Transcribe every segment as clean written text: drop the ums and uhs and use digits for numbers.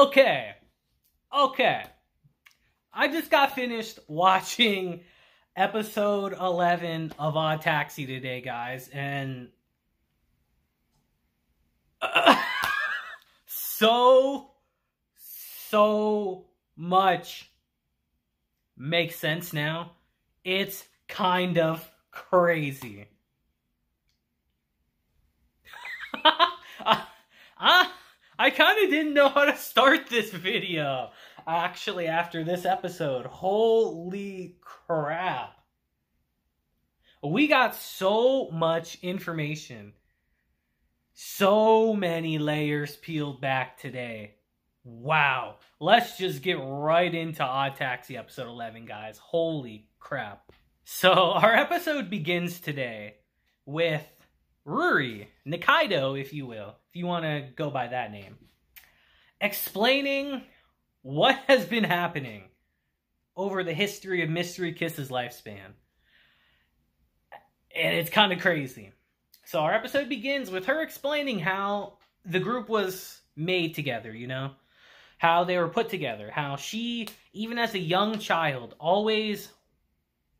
Okay. I just got finished watching episode 11 of Odd Taxi today, guys, and so much makes sense now. It's kind of crazy. I kind of didn't know how to start this video, actually, after this episode. Holy crap. We got so much information. So many layers peeled back today. Wow. Let's just get right into Odd Taxi episode 11, guys. Holy crap. So, our episode begins today with Ruri, Nikaido, if you will, if you want to go by that name, explaining what has been happening over the history of Mystery Kiss's lifespan. And it's kind of crazy. So our episode begins with her explaining how the group was made together, you know? How they were put together. How she, even as a young child, always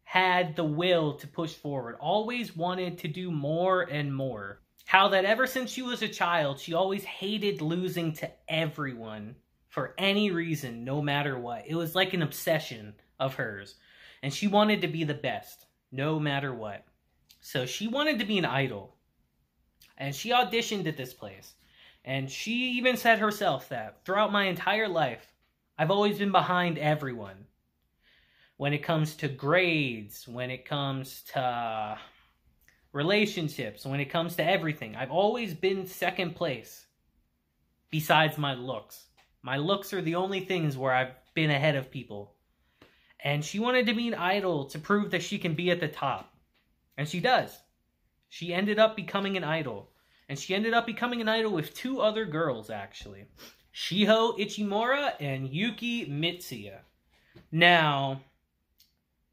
had the will to push forward, always wanted to do more and more. How that ever since she was a child, she always hated losing to everyone for any reason, no matter what. It was like an obsession of hers. And she wanted to be the best, no matter what. So she wanted to be an idol. And she auditioned at this place. And she even said herself that throughout my entire life, I've always been behind everyone. When it comes to grades, when it comes to relationships, when it comes to everything, I've always been second place. Besides my looks. My looks are the only things where I've been ahead of people. And she wanted to be an idol to prove that she can be at the top. And she does. She ended up becoming an idol. And she ended up becoming an idol with two other girls, actually. Shiho Ichimura and Yuki Mitsuya. Now,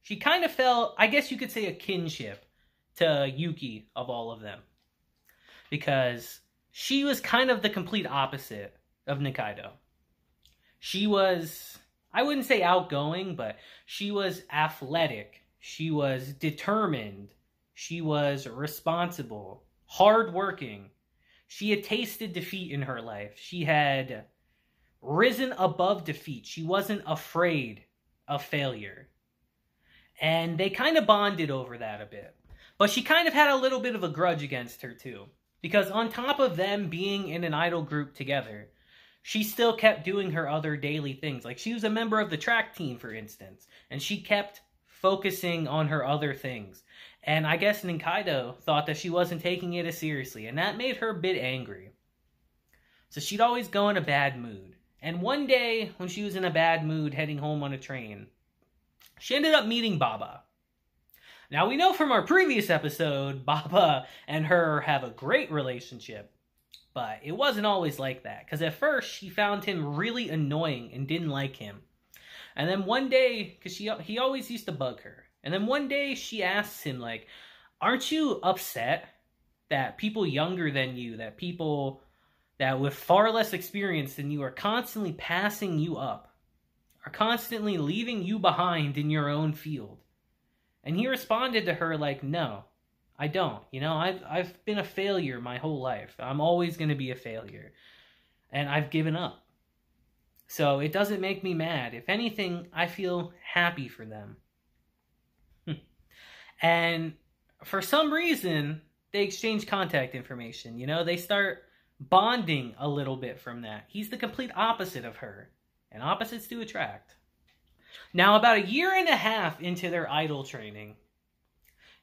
she kind of felt, I guess you could say, a kinship to Yuki of all of them. Because she was kind of the complete opposite of Nikaido. She was, I wouldn't say outgoing, but she was athletic. She was determined. She was responsible, hardworking. She had tasted defeat in her life. She had risen above defeat. She wasn't afraid of failure. And they kind of bonded over that a bit. But she kind of had a little bit of a grudge against her too. Because on top of them being in an idol group together, she still kept doing her other daily things. Like she was a member of the track team, for instance. And she kept focusing on her other things. And I guess Nikaido thought that she wasn't taking it as seriously. And that made her a bit angry. So she'd always go in a bad mood. And one day, when she was in a bad mood heading home on a train, she ended up meeting Baba. Now, we know from our previous episode, Baba and her have a great relationship. But it wasn't always like that. Because at first, she found him really annoying and didn't like him. And then one day, because he always used to bug her. And then one day, she asks him, like, aren't you upset that people younger than you, that people that with far less experience than you are constantly passing you up, are constantly leaving you behind in your own field? And he responded to her like, no, I don't. You know, I've been a failure my whole life. I'm always going to be a failure. And I've given up. So it doesn't make me mad. If anything, I feel happy for them. And for some reason, they exchange contact information. You know, they start bonding a little bit from that. He's the complete opposite of her. And opposites do attract. Now, about a year and a half into their idol training,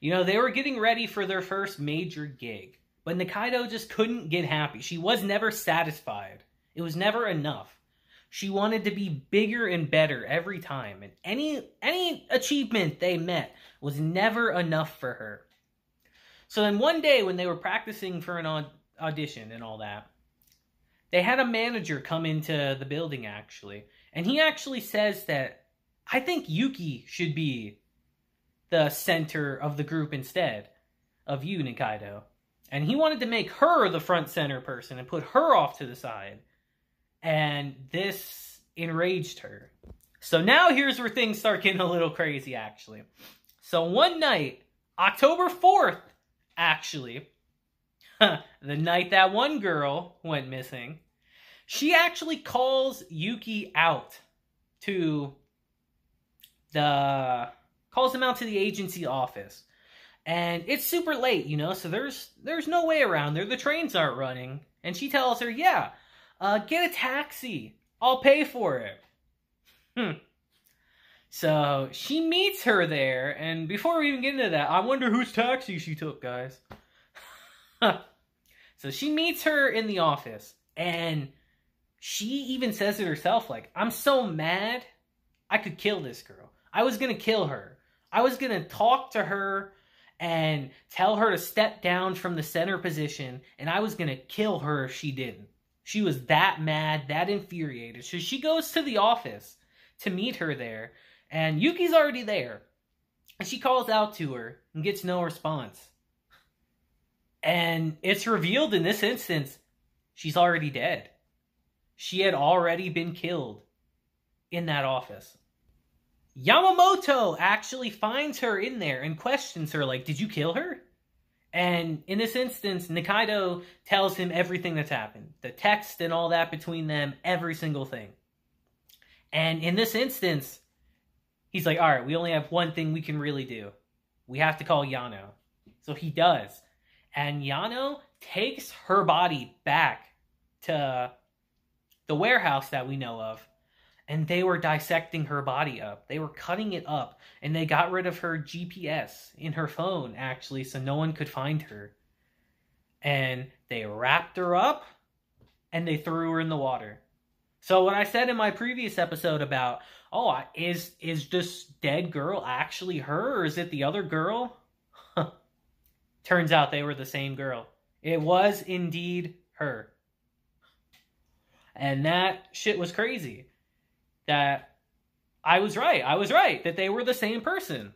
you know, they were getting ready for their first major gig. But Nikaido just couldn't get happy. She was never satisfied. It was never enough. She wanted to be bigger and better every time. And any achievement they met was never enough for her. So then one day when they were practicing for an audition and all that, they had a manager come into the building, actually. And he actually says that, I think Yuki should be the center of the group instead of you, Nikaido. And he wanted to make her the front center person and put her off to the side. And this enraged her. So now here's where things start getting a little crazy, actually. So one night, October 4th, actually, the night that one girl went missing, she actually calls Yuki out to the agency office. And it's super late, you know, so there's no way around there. The trains aren't running. And she tells her, yeah, get a taxi. I'll pay for it. So she meets her there, and before we even get into that, I wonder whose taxi she took, guys. So she meets her in the office, and she even says it herself, like, I'm so mad, I could kill this girl. I was gonna kill her. I was gonna talk to her and tell her to step down from the center position, and I was gonna kill her if she didn't. She was that mad, that infuriated. So she goes to the office to meet her there, and Yuki's already there. And she calls out to her and gets no response. And it's revealed in this instance, she's already dead. She had already been killed in that office. Yamamoto actually finds her in there and questions her, like, did you kill her? And in this instance, Nikaido tells him everything that's happened. The text and all that between them, every single thing. And in this instance, he's like, all right, we only have one thing we can really do. We have to call Yano. So he does. And Yano takes her body back to the warehouse that we know of. And they were dissecting her body up. They were cutting it up. And they got rid of her GPS in her phone, actually, so no one could find her. And they wrapped her up, and they threw her in the water. So what I said in my previous episode about, oh, is this dead girl actually her, or is it the other girl? Turns out they were the same girl. It was indeed her. And that shit was crazy. That I was right. I was right that they were the same person.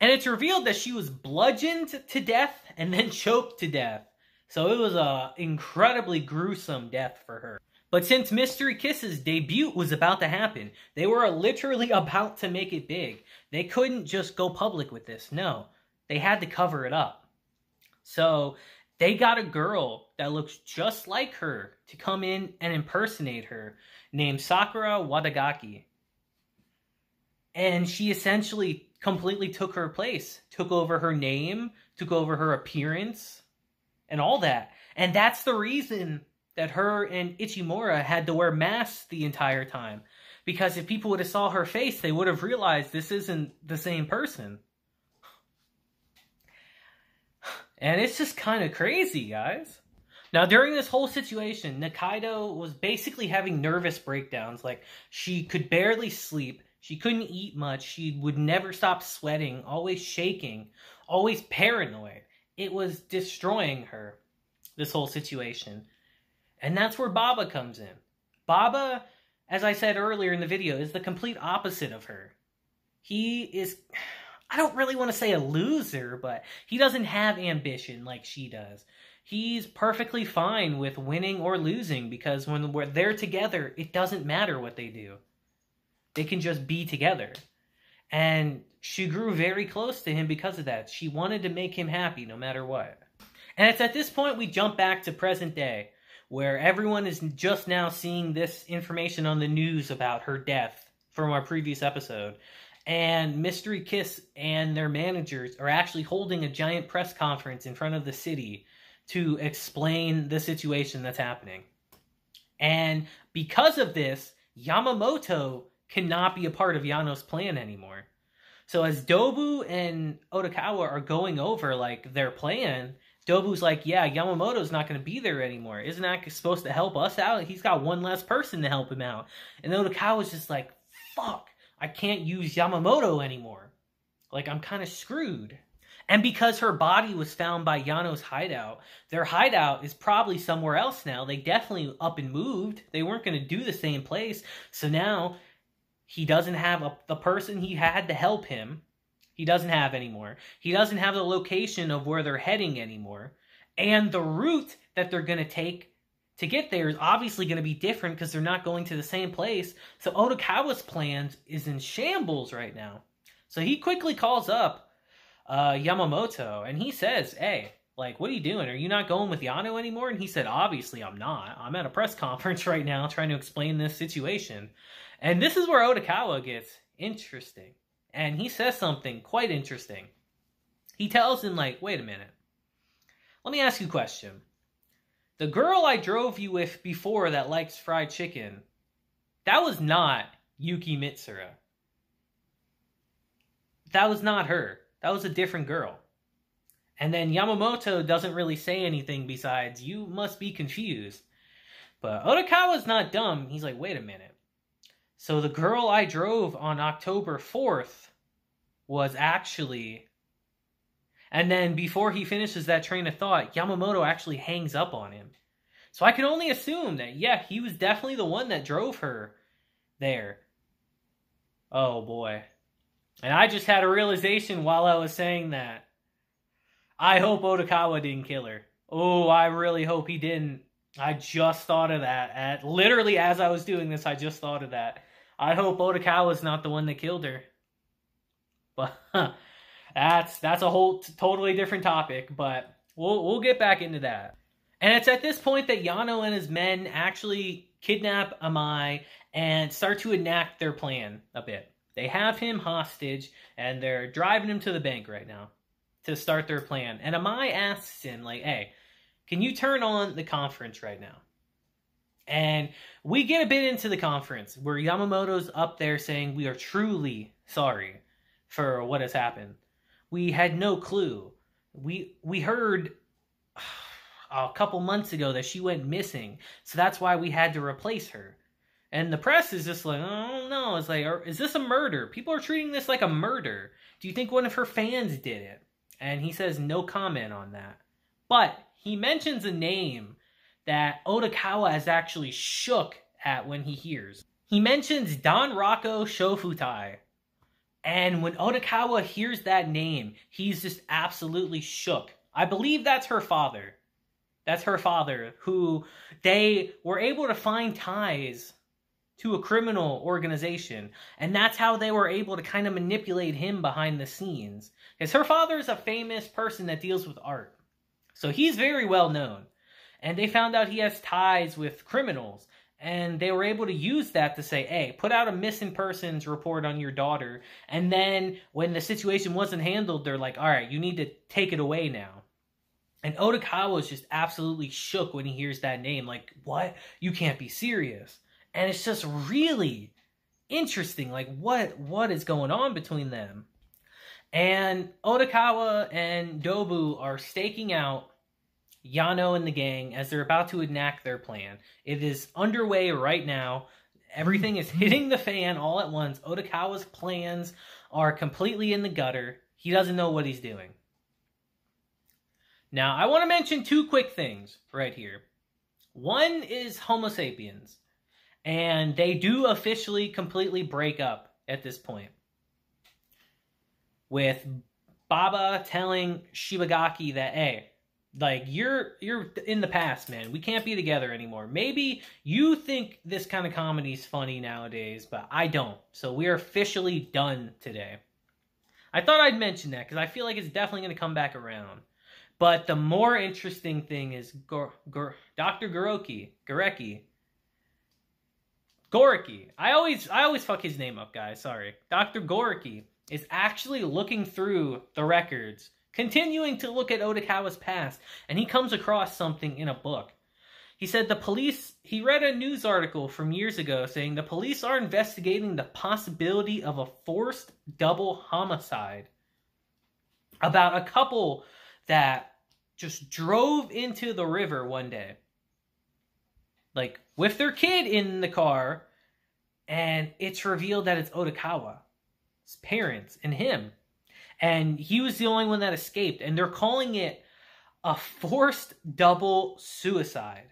And it's revealed that she was bludgeoned to death and then choked to death. So it was an incredibly gruesome death for her. But since Mystery Kiss's debut was about to happen, they were literally about to make it big. They couldn't just go public with this. No, they had to cover it up. So they got a girl that looks just like her to come in and impersonate her, named Sakura Wadagaki. And she essentially completely took her place, took over her name, took over her appearance, and all that. And that's the reason that her and Ichimura had to wear masks the entire time. Because if people would have saw her face, they would have realized this isn't the same person. And it's just kind of crazy, guys. Now, during this whole situation, Nikaido was basically having nervous breakdowns. Like, she could barely sleep. She couldn't eat much. She would never stop sweating, always shaking, always paranoid. It was destroying her, this whole situation. And that's where Baba comes in. Baba, as I said earlier in the video, is the complete opposite of her. He is, I don't really want to say a loser, but he doesn't have ambition like she does. He's perfectly fine with winning or losing because when they're together, it doesn't matter what they do. They can just be together. And she grew very close to him because of that. She wanted to make him happy no matter what. And it's at this point we jump back to present day, where everyone is just now seeing this information on the news about her death from our previous episode. And Mystery Kiss and their managers are actually holding a giant press conference in front of the city to explain the situation that's happening. And because of this, Yamamoto cannot be a part of Yano's plan anymore. So as Dobu and Odokawa are going over like their plan, Dobu's like, yeah, Yamamoto's not going to be there anymore. Isn't that supposed to help us out? He's got one less person to help him out. And Odokawa's just like, fuck, I can't use Yamamoto anymore. Like, I'm kind of screwed. And because her body was found by Yano's hideout, their hideout is probably somewhere else now. They definitely up and moved. They weren't going to do the same place. So now he doesn't have the person he had to help him. He doesn't have anymore. He doesn't have the location of where they're heading anymore. And the route that they're going to take to get there is obviously going to be different because they're not going to the same place. So Odokawa's plans is in shambles right now. So he quickly calls up Yamamoto, and he says, hey, like, what are you doing? Are you not going with Yano anymore? And he said, obviously I'm not. I'm at a press conference right now trying to explain this situation. And this is where Odokawa gets interesting. And he says something quite interesting. He tells him, like, wait a minute. Let me ask you a question. The girl I drove you with before that likes fried chicken, that was not Yuki Mitsura. That was not her. That was a different girl. And then Yamamoto doesn't really say anything besides, you must be confused. But Odokawa's not dumb. He's like, wait a minute. So the girl I drove on October 4th was actually... And then before he finishes that train of thought, Yamamoto actually hangs up on him. So I can only assume that, yeah, he was definitely the one that drove her there. Oh boy. And I just had a realization while I was saying that. I hope Odokawa didn't kill her. Oh, I really hope he didn't. I just thought of that. Literally as I was doing this, I just thought of that. I hope Odokawa's not the one that killed her. But that's a whole totally different topic, but we'll get back into that. And it's at this point that Yano and his men actually kidnap Amai and start to enact their plan a bit. They have him hostage, and they're driving him to the bank right now to start their plan. And Amai asks him, like, hey, can you turn on the conference right now? And we get a bit into the conference where Yamamoto's up there saying, we are truly sorry for what has happened. We had no clue. We heard a couple months ago that she went missing, so that's why we had to replace her. And the press is just like, oh no, it's like, is this a murder? People are treating this like a murder. Do you think one of her fans did it? And he says no comment on that. But he mentions a name that Odokawa is actually shook at when he hears. He mentions Don Rocco Shofutai. And when Odokawa hears that name, he's just absolutely shook. I believe that's her father. That's her father, who they were able to find ties to a criminal organization. And that's how they were able to kind of manipulate him behind the scenes. Because her father is a famous person that deals with art. So he's very well known. And they found out he has ties with criminals. And they were able to use that to say, hey, put out a missing persons report on your daughter. And then when the situation wasn't handled, they're like, all right, you need to take it away now. And Odokawa is just absolutely shook when he hears that name. Like, what? You can't be serious. And it's just really interesting. Like, what is going on between them? And Odokawa and Dobu are staking out Yano and the gang as they're about to enact their plan. It is underway right now. Everything is hitting the fan all at once. Odokawa's plans are completely in the gutter. He doesn't know what he's doing. Now, I want to mention two quick things right here. One is Homo sapiens. And they do officially completely break up at this point. With Baba telling Shibagaki that, hey, like, you're in the past, man. We can't be together anymore. Maybe you think this kind of comedy is funny nowadays, but I don't. So we're officially done today. I thought I'd mention that because I feel like it's definitely going to come back around. But the more interesting thing is Dr. Goreki. I always fuck his name up, guys. Sorry. Dr. Goreki is actually looking through the records, continuing to look at Odokawa's past, and he comes across something in a book. He said he read a news article from years ago saying the police are investigating the possibility of a forced double homicide about a couple that just drove into the river one day. Like, with their kid in the car, and it's revealed that it's Odokawa, his parents, and him. And he was the only one that escaped, and they're calling it a forced double suicide.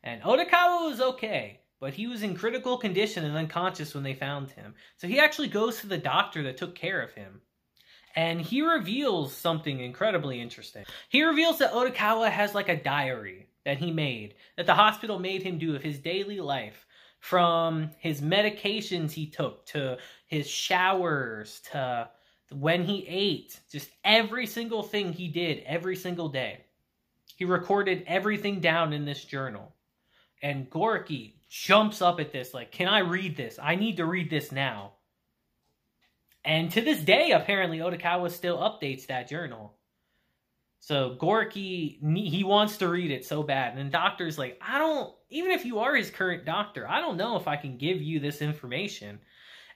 And Odokawa was okay, but he was in critical condition and unconscious when they found him. So he actually goes to the doctor that took care of him. And he reveals something incredibly interesting. He reveals that Odokawa has like a diary that he made, that the hospital made him do of his daily life, from his medications he took, to his showers, to when he ate, just every single thing he did every single day. He recorded everything down in this journal. And Gorky jumps up at this, like, can I read this? I need to read this now. And to this day, apparently, Odokawa still updates that journal. So Gorky, he wants to read it so bad. And the doctor's like, even if you are his current doctor, I don't know if I can give you this information.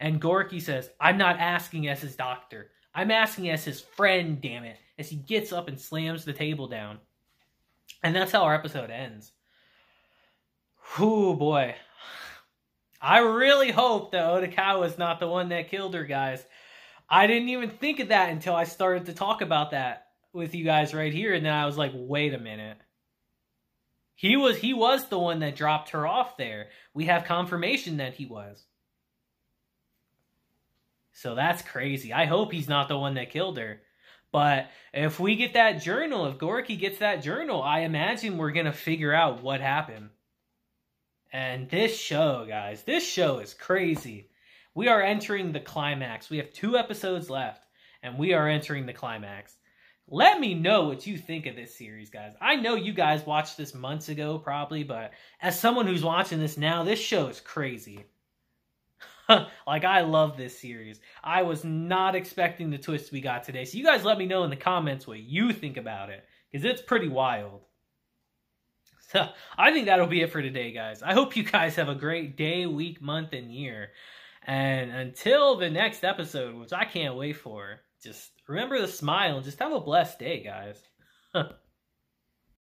And Gorky says, I'm not asking as his doctor. I'm asking as his friend, damn it. As he gets up and slams the table down. And that's how our episode ends. Whew, boy. I really hope that Odokawa's not the one that killed her, guys. I didn't even think of that until I started to talk about that with you guys right here. And then I was like, wait a minute. He was the one that dropped her off there. We have confirmation that he was. So that's crazy. I hope he's not the one that killed her. But if we get that journal, if Gorky gets that journal, I imagine we're going to figure out what happened. And this show, guys, this show is crazy. We are entering the climax. We have 2 episodes left, and we are entering the climax. Let me know what you think of this series, guys. I know you guys watched this months ago, probably, but as someone who's watching this now, this show is crazy. Like, I love this series. I was not expecting the twist we got today. So you guys let me know in the comments what you think about it, because it's pretty wild. So I think that'll be it for today, guys. I hope you guys have a great day, week, month, and year. And until the next episode, which I can't wait for, just remember to smile and just have a blessed day, guys.